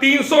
300